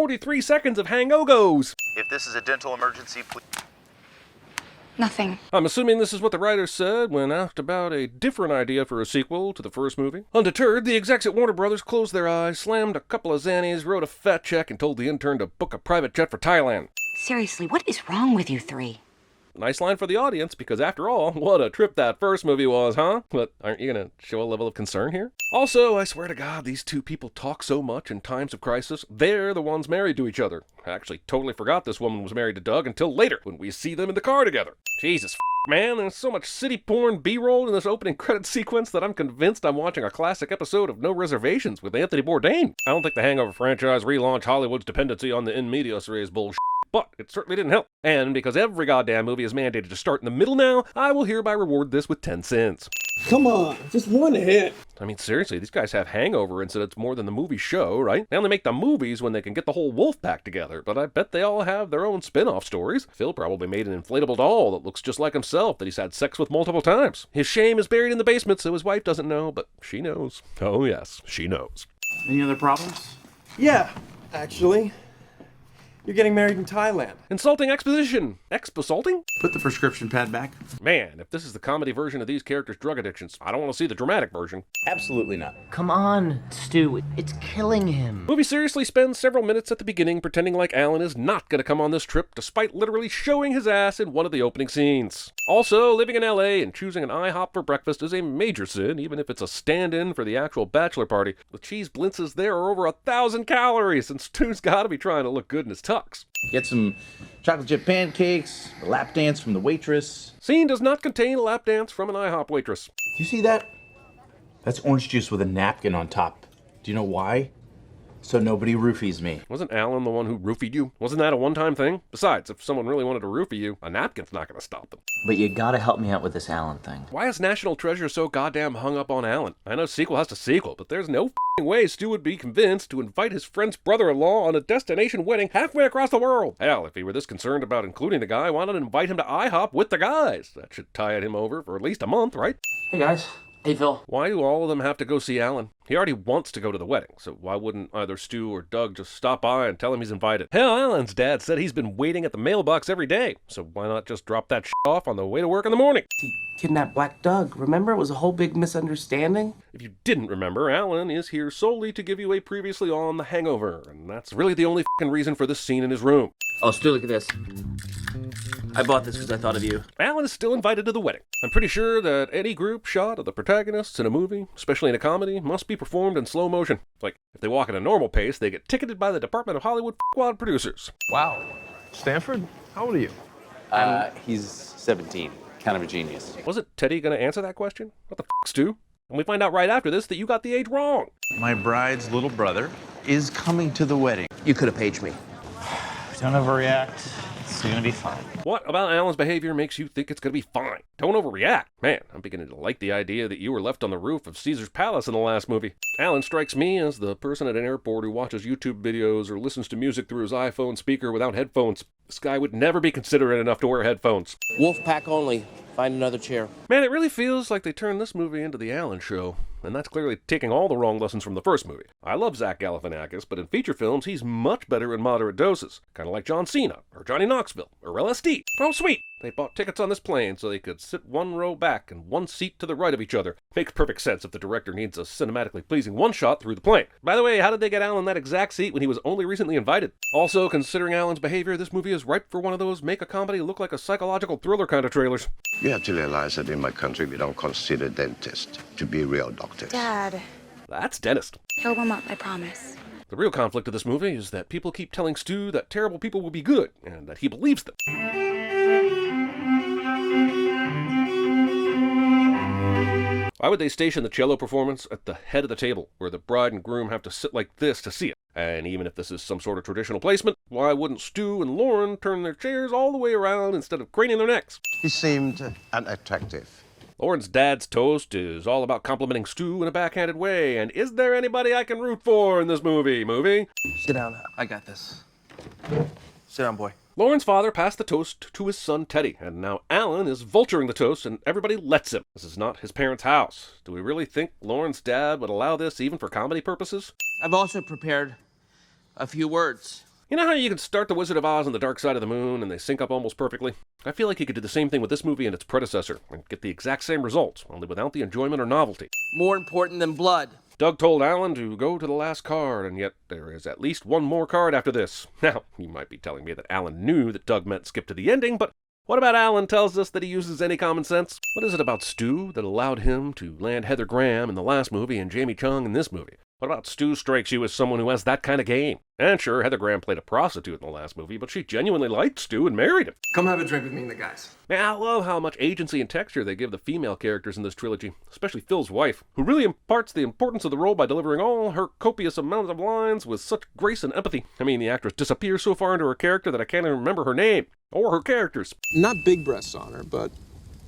43 seconds of hangogos. If this is a dental emergency, please... Nothing. I'm assuming this is what the writer said when asked about a different idea for a sequel to the first movie. Undeterred, the execs at Warner Brothers closed their eyes, slammed a couple of Xannies, wrote a fat check, and told the intern to book a private jet for Thailand. Seriously, what is wrong with you three? Nice line for the audience, because after all, what a trip that first movie was, huh? But aren't you gonna show a level of concern here? Also, I swear to God, these two people talk so much in times of crisis. They're the ones married to each other. I actually totally forgot this woman was married to Doug until later, when we see them in the car together. Jesus, man, there's so much city porn B-roll in this opening credit sequence that I'm convinced I'm watching a classic episode of No Reservations with Anthony Bourdain. I don't think the Hangover franchise relaunched Hollywood's dependency on the in medias res bullshit, but it certainly didn't help. And because every goddamn movie is mandated to start in the middle now, I will hereby reward this with 10 cents. Come on, just one hit. I mean, seriously, these guys have hangover incidents more than the movie show, right? They only make the movies when they can get the whole wolf pack together, but I bet they all have their own spin-off stories. Phil probably made an inflatable doll that looks just like himself that he's had sex with multiple times. His shame is buried in the basement, so his wife doesn't know, but she knows. Oh yes, she knows. Any other problems? Yeah, actually. You're getting married in Thailand. Insulting exposition. Exposulting? Put the prescription pad back. Man, if this is the comedy version of these characters' drug addictions, I don't want to see the dramatic version. Absolutely not. Come on, Stu. It's killing him. Movie seriously spends several minutes at the beginning pretending like Alan is not going to come on this trip, despite literally showing his ass in one of the opening scenes. Also, living in LA and choosing an IHOP for breakfast is a major sin, even if it's a stand-in for the actual bachelor party. The cheese blintzes there are over 1,000 calories, and Stu's gotta be trying to look good in his tux. Get some chocolate chip pancakes, a lap dance from the waitress. Scene does not contain a lap dance from an IHOP waitress. You see that? That's orange juice with a napkin on top. Do you know why? So nobody roofies me. Wasn't Alan the one who roofied you? Wasn't that a one-time thing? Besides, if someone really wanted to roofie you, a napkin's not gonna stop them. But you gotta help me out with this Alan thing. Why is National Treasure so goddamn hung up on Alan? I know sequel has to sequel, but there's no f***ing way Stu would be convinced to invite his friend's brother-in-law on a destination wedding halfway across the world. Hell, if he were this concerned about including the guy, why not invite him to IHOP with the guys? That should tide him over for at least a month, right? Hey guys. Hey Phil. Why do all of them have to go see Alan? He already wants to go to the wedding, so why wouldn't either Stu or Doug just stop by and tell him he's invited? Hell, Alan's dad said he's been waiting at the mailbox every day, so why not just drop that shit off on the way to work in the morning? He kidnapped Black Doug, remember? It was a whole big misunderstanding. If you didn't remember, Alan is here solely to give you a previously on The Hangover, and that's really the only f***ing reason for this scene in his room. Oh, Stu, look at this. I bought this because I thought of you. Alan is still invited to the wedding. I'm pretty sure that any group shot of the protagonists in a movie, especially in a comedy, must be performed in slow motion. Like, if they walk at a normal pace, they get ticketed by the Department of Hollywood Squad producers. Wow. Stanford? How old are you? He's 17. Kind of a genius. Wasn't Teddy going to answer that question? What the f***, Stu? And we find out right after this that you got the age wrong. My bride's little brother is coming to the wedding. You could have paged me. Don't overreact. It's gonna be fine. What about Alan's behavior makes you think it's gonna be fine? Don't overreact. Man, I'm beginning to like the idea that you were left on the roof of Caesar's Palace in the last movie. Alan strikes me as the person at an airport who watches YouTube videos or listens to music through his iPhone speaker without headphones. This guy would never be considerate enough to wear headphones. Wolf pack only. Find another chair. Man, it really feels like they turned this movie into the Alan Show. And that's clearly taking all the wrong lessons from the first movie. I love Zach Galifianakis, but in feature films, he's much better in moderate doses. Kind of like John Cena, or Johnny Knoxville, or LSD. Oh, sweet! They bought tickets on this plane so they could sit one row back and one seat to the right of each other. Makes perfect sense if the director needs a cinematically pleasing one-shot through the plane. By the way, how did they get Alan that exact seat when he was only recently invited? Also, considering Alan's behavior, this movie is ripe for one of those make a comedy look like a psychological thriller kind of trailers. You have to realize that in my country, we don't consider dentists to be real doctors. Dad. That's dentist. He'll warm up, I promise. The real conflict of this movie is that people keep telling Stu that terrible people will be good, and that he believes them. Why would they station the cello performance at the head of the table, where the bride and groom have to sit like this to see it? And even if this is some sort of traditional placement, why wouldn't Stu and Lauren turn their chairs all the way around instead of craning their necks? He seemed unattractive. Lauren's dad's toast is all about complimenting Stu in a backhanded way, and is there anybody I can root for in this movie? Sit down. I got this. Sit down, boy. Lauren's father passed the toast to his son Teddy, and now Alan is vulturing the toast, and everybody lets him. This is not his parents' house. Do we really think Lauren's dad would allow this even for comedy purposes? I've also prepared a few words You know how you can start The Wizard of Oz on the Dark Side of the Moon and they sync up almost perfectly? I feel like you could do the same thing with this movie and its predecessor and get the exact same results, only without the enjoyment or novelty. More important than blood. Doug told Alan to go to the last card, and yet there is at least one more card after this. Now, you might be telling me that Alan knew that Doug meant skip to the ending, but what about Alan tells us that he uses any common sense? What is it about Stu that allowed him to land Heather Graham in the last movie and Jamie Chung in this movie? What about Stu strikes you as someone who has that kind of game? And sure, Heather Graham played a prostitute in the last movie, but she genuinely liked Stu and married him. Come have a drink with me and the guys. Man, I love how much agency and texture they give the female characters in this trilogy, especially Phil's wife, who really imparts the importance of the role by delivering all her copious amounts of lines with such grace and empathy. I mean, the actress disappears so far into her character that I can't even remember her name, or her characters. Not big breasts on her, but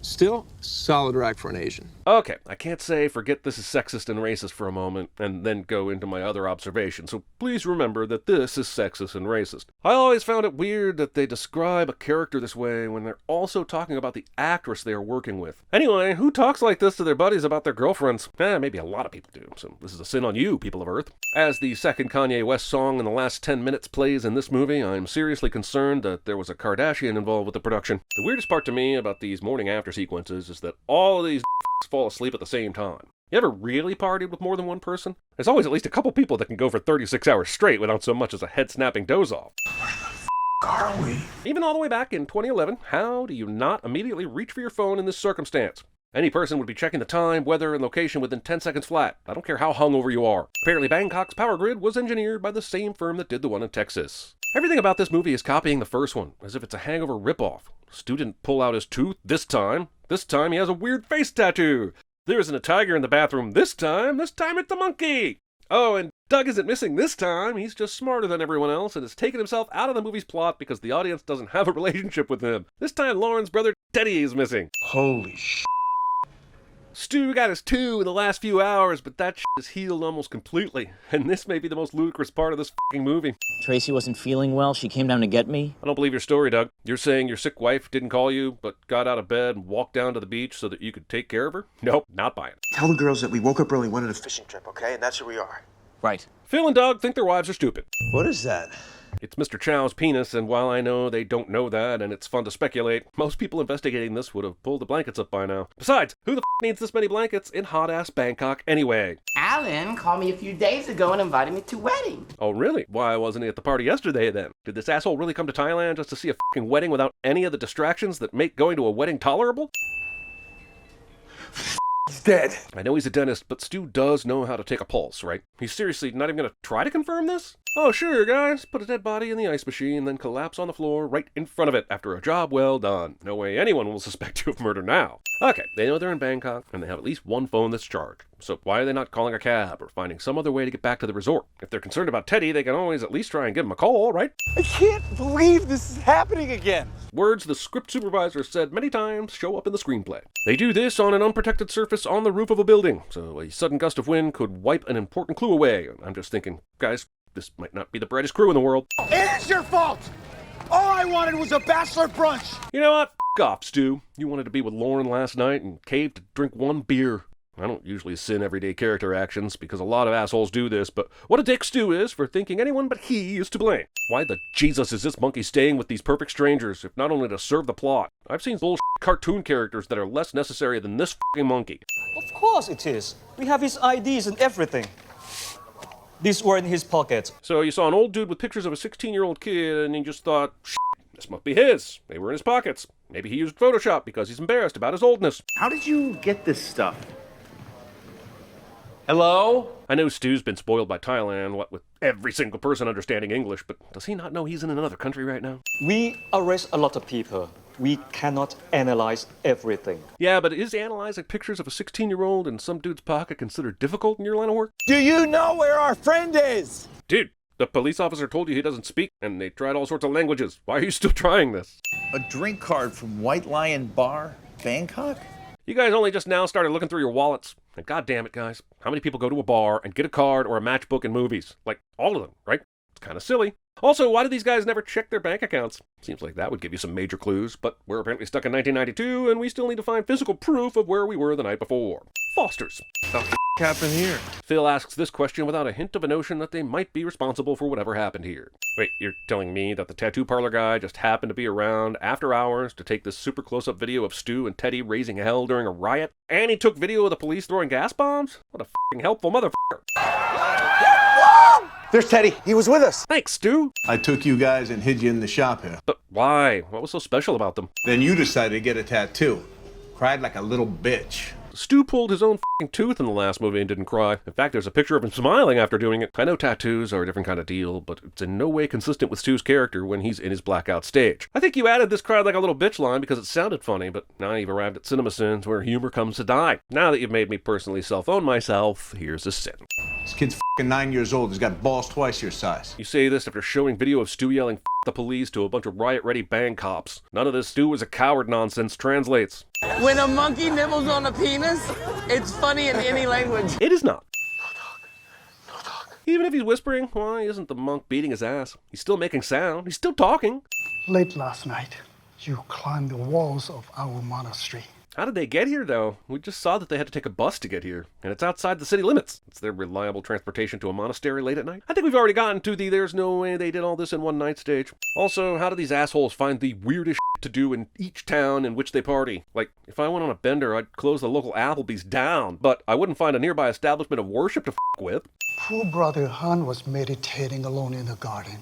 still solid rack for an Asian. Okay, I can't say forget this is sexist and racist for a moment, and then go into my other observation, so please remember that this is sexist and racist. I always found it weird that they describe a character this way when they're also talking about the actress they are working with. Anyway, who talks like this to their buddies about their girlfriends? Maybe a lot of people do, so this is a sin on you, people of Earth. As the second Kanye West song in the last 10 minutes plays in this movie, I'm seriously concerned that there was a Kardashian involved with the production. The weirdest part to me about these morning after sequences is that all of these fall asleep at the same time. You ever really partied with more than one person? There's always at least a couple people that can go for 36 hours straight without so much as a head-snapping doze off. Are we? Even all the way back in 2011, how do you not immediately reach for your phone in this circumstance? Any person would be checking the time, weather, and location within 10 seconds flat. I don't care how hungover you are. Apparently Bangkok's power grid was engineered by the same firm that did the one in Texas. Everything about this movie is copying the first one, as if it's a Hangover ripoff. Stu didn't pull out his tooth this time. This time he has a weird face tattoo. There isn't a tiger in the bathroom this time it's a monkey. Oh, and Doug isn't missing this time. He's just smarter than everyone else and has taken himself out of the movie's plot because the audience doesn't have a relationship with him. This time Lauren's brother Teddy is missing. Holy sh**. Stu got his 2 in the last few hours, but that shit is healed almost completely. And this may be the most ludicrous part of this fucking movie. Tracy wasn't feeling well. She came down to get me. I don't believe your story, Doug. You're saying your sick wife didn't call you, but got out of bed and walked down to the beach so that you could take care of her? Nope, not buying it. Tell the girls that we woke up early, went on a fishing trip, okay? And that's who we are. Right. Phil and Doug think their wives are stupid. What is that? It's Mr. Chow's penis, and while I know they don't know that, and it's fun to speculate, most people investigating this would have pulled the blankets up by now. Besides, who the needs this many blankets in hot-ass Bangkok anyway? Alan called me a few days ago and invited me to a wedding. Oh, really? Why wasn't he at the party yesterday, then? Did this asshole really come to Thailand just to see a fucking wedding without any of the distractions that make going to a wedding tolerable? He's dead. I know he's a dentist, but Stu does know how to take a pulse, right? He's seriously not even gonna try to confirm this? Oh, sure, guys. Put a dead body in the ice machine, then collapse on the floor right in front of it after a job well done. No way anyone will suspect you of murder now. Okay, they know they're in Bangkok, and they have at least one phone that's charged. So why are they not calling a cab or finding some other way to get back to the resort? If they're concerned about Teddy, they can always at least try and give him a call, right? I can't believe this is happening again. Words the script supervisor said many times show up in the screenplay. They do this on an unprotected surface on the roof of a building, so a sudden gust of wind could wipe an important clue away. I'm just thinking, guys, this might not be the brightest crew in the world. It is your fault! All I wanted was a bachelor brunch! You know what? F*** off, Stu. You wanted to be with Lauren last night and caved to drink one beer. I don't usually sin everyday character actions because a lot of assholes do this, but what a dick Stu is for thinking anyone but he is to blame. Why the Jesus is this monkey staying with these perfect strangers if not only to serve the plot? I've seen bullshit cartoon characters that are less necessary than this fucking monkey. Of course it is. We have his IDs and everything. These were in his pockets. So you saw an old dude with pictures of a 16-year-old kid and you just thought, shit, this must be his. They were in his pockets. Maybe he used Photoshop because he's embarrassed about his oldness. How did you get this stuff? Hello? I know Stu's been spoiled by Thailand, what with every single person understanding English, but does he not know he's in another country right now? We arrest a lot of people. We cannot analyze everything. Yeah, but is analyzing pictures of a 16-year-old in some dude's pocket considered difficult in your line of work? Do you know where our friend is? Dude, the police officer told you he doesn't speak, and they tried all sorts of languages. Why are you still trying this? A drink card from White Lion Bar, Bangkok? You guys only just now started looking through your wallets. And god damn it, guys. How many people go to a bar and get a card or a matchbook in movies? Like, all of them, right? It's kind of silly. Also, why do these guys never check their bank accounts? Seems like that would give you some major clues, but we're apparently stuck in 1992, and we still need to find physical proof of where we were the night before. Foster's. happened here? Phil asks this question without a hint of a notion that they might be responsible for whatever happened here. Wait, you're telling me that the tattoo parlor guy just happened to be around after hours to take this super close-up video of Stu and Teddy raising hell during a riot? And he took video of the police throwing gas bombs? What a f***ing helpful motherfucker. There's Teddy. He was with us. Thanks, Stu. I took you guys and hid you in the shop here. But why? What was so special about them? Then you decided to get a tattoo. Cried like a little bitch. Stu pulled his own f***ing tooth in the last movie and didn't cry. In fact, there's a picture of him smiling after doing it. I know tattoos are a different kind of deal, but it's in no way consistent with Stu's character when he's in his blackout stage. I think you added this cried like a little bitch line because it sounded funny, but now you've arrived at CinemaSins where humor comes to die. Now that you've made me personally self-own myself, here's a sin. This kid's f***ing 9 years old. He's got balls twice your size. You say this after showing video of Stu yelling "F*** the police" to a bunch of riot-ready bang cops. None of this "Stu is a coward" nonsense translates. When a monkey nibbles on a penis, it's funny in any language. It is not. Even if he's whispering, why isn't the monk beating his ass? He's still making sound. He's still talking. Late last night, you climbed the walls of our monastery. How did they get here, though? We just saw that they had to take a bus to get here, and it's outside the city limits. It's their reliable transportation to a monastery late at night. I think we've already gotten to the "there's no way they did all this in one night" stage. Also, how do these assholes find the weirdest shit to do in each town in which they party? Like, if I went on a bender, I'd close the local Applebee's down, but I wouldn't find a nearby establishment of worship to f*** with. Poor brother Han was meditating alone in the garden,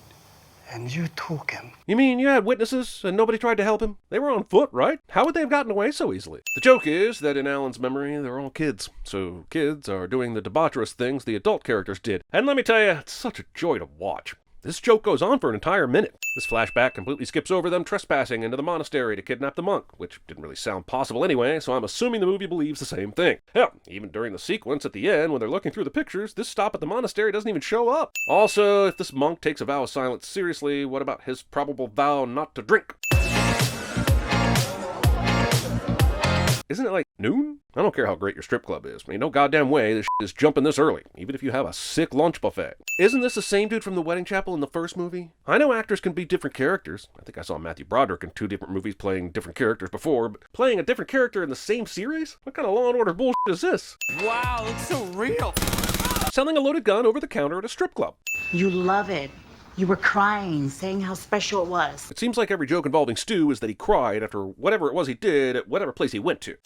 and you took him. You mean you had witnesses and nobody tried to help him? They were on foot, right? How would they have gotten away so easily? The joke is that in Alan's memory, they're all kids. So kids are doing the debaucherous things the adult characters did. And let me tell you, it's such a joy to watch. This joke goes on for an entire minute. This flashback completely skips over them trespassing into the monastery to kidnap the monk, which didn't really sound possible anyway, so I'm assuming the movie believes the same thing. Hell, even during the sequence at the end when they're looking through the pictures, this stop at the monastery doesn't even show up. Also, if this monk takes a vow of silence seriously, what about his probable vow not to drink? Isn't it like noon? I don't care how great your strip club is. Ain't no goddamn way this shit is jumping this early, even if you have a sick lunch buffet. Isn't this the same dude from The Wedding Chapel in the first movie? I know actors can be different characters. I think I saw Matthew Broderick in 2 different movies playing different characters before, but playing a different character in the same series? What kind of Law & Order bullshit is this? Wow, looks so real. Selling a loaded gun over the counter at a strip club. You love it. You were crying, saying how special it was. It seems like every joke involving Stu is that he cried after whatever it was he did at whatever place he went to.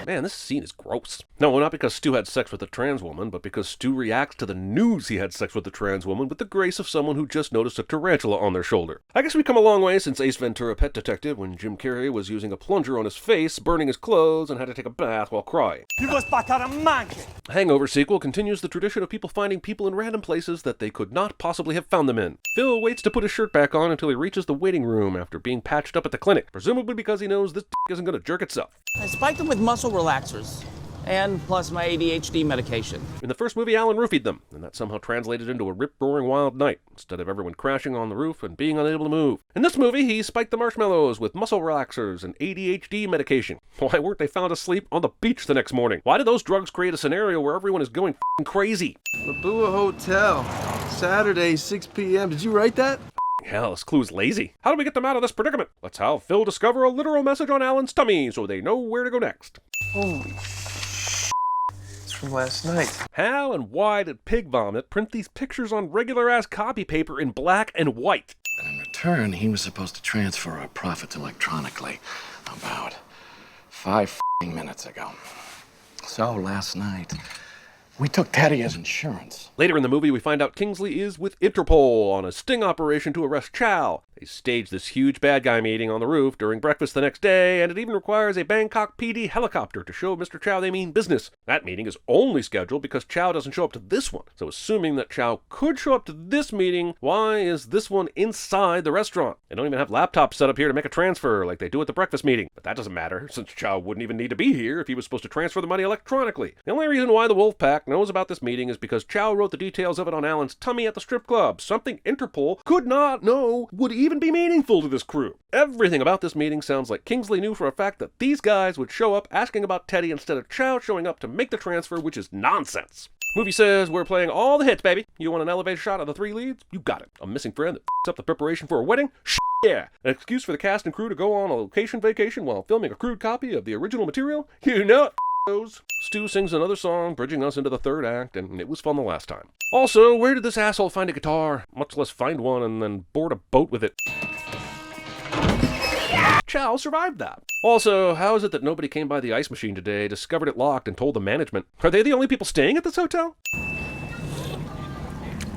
Man, this scene is gross. No, not because Stu had sex with a trans woman, but because Stu reacts to the news he had sex with a trans woman with the grace of someone who just noticed a tarantula on their shoulder. I guess we've come a long way since Ace Ventura: Pet Detective, when Jim Carrey was using a plunger on his face, burning his clothes, and had to take a bath while crying. You must back a monkey. Hangover sequel continues the tradition of people finding people in random places that they could not possibly have found them in. Phil waits to put his shirt back on until he reaches the waiting room after being patched up at the clinic, presumably because he knows this isn't going to jerk itself. I spiked them with muscle relaxers, and plus my ADHD medication. In the first movie, Alan roofied them, and that somehow translated into a rip-roaring wild night, instead of everyone crashing on the roof and being unable to move. In this movie, he spiked the marshmallows with muscle relaxers and ADHD medication. Why weren't they found asleep on the beach the next morning? Why did those drugs create a scenario where everyone is going f***ing crazy? Labua Hotel, Saturday, 6 p.m. Did you write that? Hell, this clue's lazy. How do we get them out of this predicament? Let's have Phil discover a literal message on Alan's tummy so they know where to go next. Holy it's from last night. How and why did Pig Vomit print these pictures on regular-ass copy paper in black and white? And in return, he was supposed to transfer our profits electronically about 5 minutes ago. So last night, we took Teddy as insurance. Later in the movie, we find out Kingsley is with Interpol on a sting operation to arrest Chow. They stage this huge bad guy meeting on the roof during breakfast the next day, and it even requires a Bangkok PD helicopter to show Mr. Chow they mean business. That meeting is only scheduled because Chow doesn't show up to this one. So assuming that Chow could show up to this meeting, why is this one inside the restaurant? They don't even have laptops set up here to make a transfer like they do at the breakfast meeting. But that doesn't matter, since Chow wouldn't even need to be here if he was supposed to transfer the money electronically. The only reason why the Wolf Pack knows about this meeting is because Chow wrote the details of it on Alan's tummy at the strip club, something Interpol could not know would even be meaningful to this crew. Everything about this meeting sounds like Kingsley knew for a fact that these guys would show up asking about Teddy instead of Chow showing up to make the transfer, which is nonsense. Movie says we're playing all the hits, baby. You want an elevator shot of the 3 leads? You got it. A missing friend that f***s up the preparation for a wedding? Yeah. An excuse for the cast and crew to go on a location vacation while filming a crude copy of the original material? You know it. goes. Stu sings another song, bridging us into the third act, and it was fun the last time. Also, where did this asshole find a guitar? Much less find one and then board a boat with it. Chow survived that. Also, how is it that nobody came by the ice machine today, discovered it locked, and told the management? Are they the only people staying at this hotel?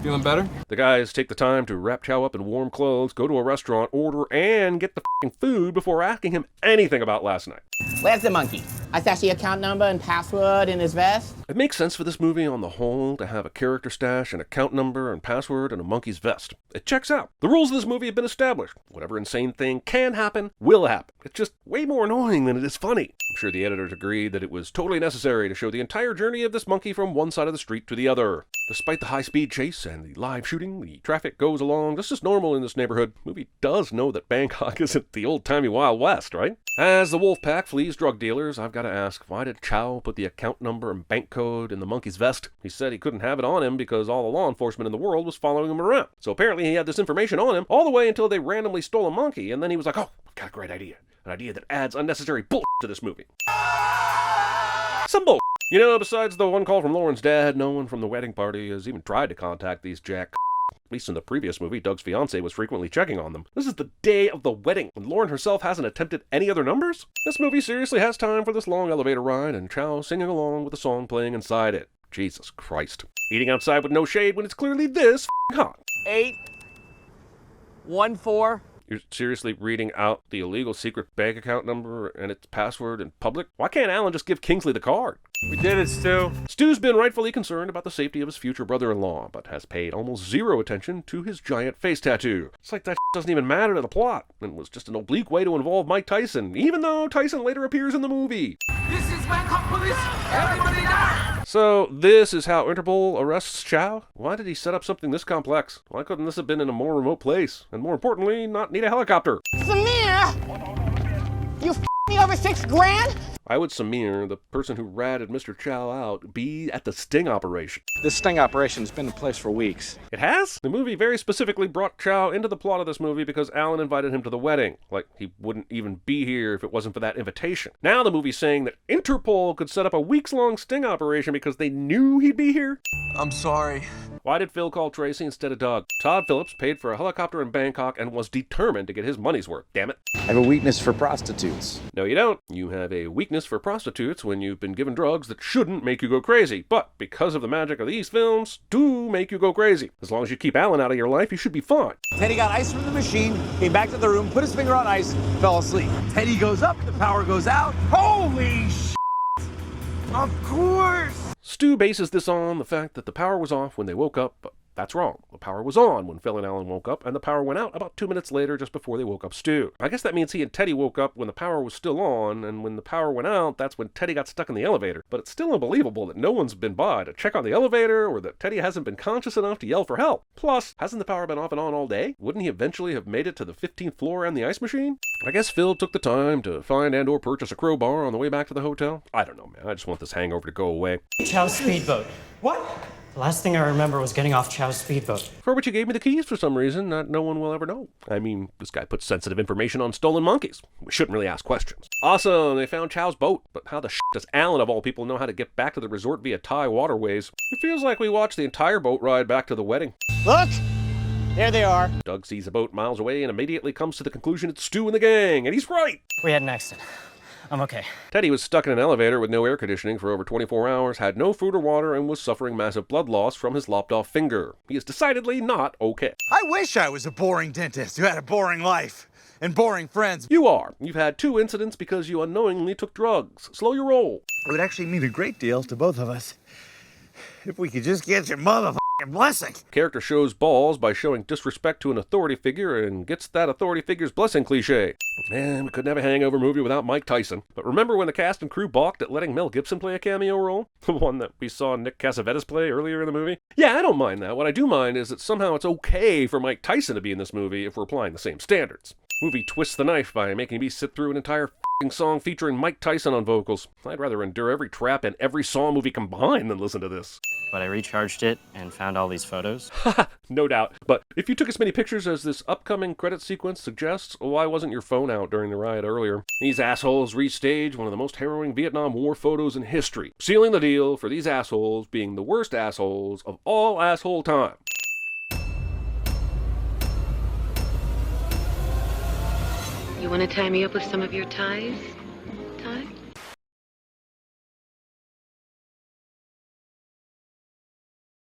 Feeling better? The guys take the time to wrap Chow up in warm clothes, go to a restaurant, order, and get the f***ing food before asking him anything about last night. Where's the monkey? I stash the account number and password in his vest. It makes sense for this movie on the whole to have a character stash, an account number, and password, and a monkey's vest. It checks out. The rules of this movie have been established. Whatever insane thing can happen, will happen. It's just way more annoying than it is funny. I'm sure the editors agreed that it was totally necessary to show the entire journey of this monkey from one side of the street to the other. Despite the high-speed chase and the live shooting, the traffic goes along just as normal in this neighborhood. The movie does know that Bangkok isn't the old-timey Wild West, right? As the wolf pack flees drug dealers, I've got to ask, why did Chow put the account number and bank code in the monkey's vest? He said he couldn't have it on him because all the law enforcement in the world was following him around. So apparently he had this information on him all the way until they randomly stole a monkey, and then he was like, oh, I've got a great idea. An idea that adds unnecessary bull to this movie. Some bull. You know, besides the one call from Lauren's dad, no one from the wedding party has even tried to contact these jack. At least in the previous movie, Doug's fiancé was frequently checking on them. This is the day of the wedding, and Lauren herself hasn't attempted any other numbers? This movie seriously has time for this long elevator ride, and Chow singing along with the song playing inside it. Jesus Christ. Eating outside with no shade when it's clearly this hot. 814. You're seriously reading out the illegal secret bank account number and its password in public? Why can't Alan just give Kingsley the card? We did it, Stu. Stu's been rightfully concerned about the safety of his future brother-in-law, but has paid almost zero attention to his giant face tattoo. It's like that doesn't even matter to the plot, and was just an oblique way to involve Mike Tyson, even though Tyson later appears in the movie. This is Bangkok police! Everybody down! So, this is how Interpol arrests Chow? Why did he set up something this complex? Why couldn't this have been in a more remote place? And more importantly, not need a helicopter? Samir! You me over $6 grand? Why would Samir, the person who ratted Mr. Chow out, be at the sting operation? This sting operation has been in place for weeks. It has? The movie very specifically brought Chow into the plot of this movie because Alan invited him to the wedding. Like, he wouldn't even be here if it wasn't for that invitation. Now the movie's saying that Interpol could set up a weeks-long sting operation because they knew he'd be here? I'm sorry. Why did Phil call Tracy instead of Doug? Todd Phillips paid for a helicopter in Bangkok and was determined to get his money's worth, damn it. I have a weakness for prostitutes. No, you don't. You have a weakness for prostitutes when you've been given drugs that shouldn't make you go crazy. But because of the magic of these films, do make you go crazy. As long as you keep Alan out of your life, you should be fine. Teddy got ice from the machine, came back to the room, put his finger on ice, fell asleep. Teddy goes up, the power goes out. Holy shit! Of course! Stu bases this on the fact that the power was off when they woke up, but that's wrong. The power was on when Phil and Alan woke up, and the power went out about 2 minutes later just before they woke up Stu. I guess that means he and Teddy woke up when the power was still on, and when the power went out, that's when Teddy got stuck in the elevator. But it's still unbelievable that no one's been by to check on the elevator, or that Teddy hasn't been conscious enough to yell for help. Plus, hasn't the power been off and on all day? Wouldn't he eventually have made it to the 15th floor and the ice machine? I guess Phil took the time to find and or purchase a crowbar on the way back to the hotel. I don't know, man. I just want this hangover to go away. Chow's speedboat. What? The last thing I remember was getting off Chow's speedboat. For which he gave me the keys for some reason that no one will ever know. I mean, this guy puts sensitive information on stolen monkeys. We shouldn't really ask questions. Awesome, they found Chow's boat, but how the does Alan of all people know how to get back to the resort via Thai waterways? It feels like we watched the entire boat ride back to the wedding. Look! There they are. Doug sees a boat miles away and immediately comes to the conclusion it's Stu and the gang, and he's right! We had an accident. I'm okay. Teddy was stuck in an elevator with no air conditioning for over 24 hours, had no food or water, and was suffering massive blood loss from his lopped-off finger. He is decidedly not okay. I wish I was a boring dentist who had a boring life and boring friends. You are. You've had 2 incidents because you unknowingly took drugs. Slow your roll. It would actually mean a great deal to both of us if we could just get your motherfucking blessing. Character shows balls by showing disrespect to an authority figure and gets that authority figure's blessing cliche. Man, we couldn't have a hangover movie without Mike Tyson. But remember when the cast and crew balked at letting Mel Gibson play a cameo role? The one that we saw Nick Cassavetes play earlier in the movie? Yeah, I don't mind that. What I do mind is that somehow it's okay for Mike Tyson to be in this movie if we're applying the same standards. Movie twists the knife by making me sit through an entire song featuring Mike Tyson on vocals. I'd rather endure every trap in every Saw movie combined than listen to this. But I recharged it and found all these photos. No doubt. But if you took as many pictures as this upcoming credit sequence suggests, why wasn't your phone out during the riot earlier? These assholes restage one of the most harrowing Vietnam War photos in history, sealing the deal for these assholes being the worst assholes of all asshole time. You want to tie me up with some of your ties?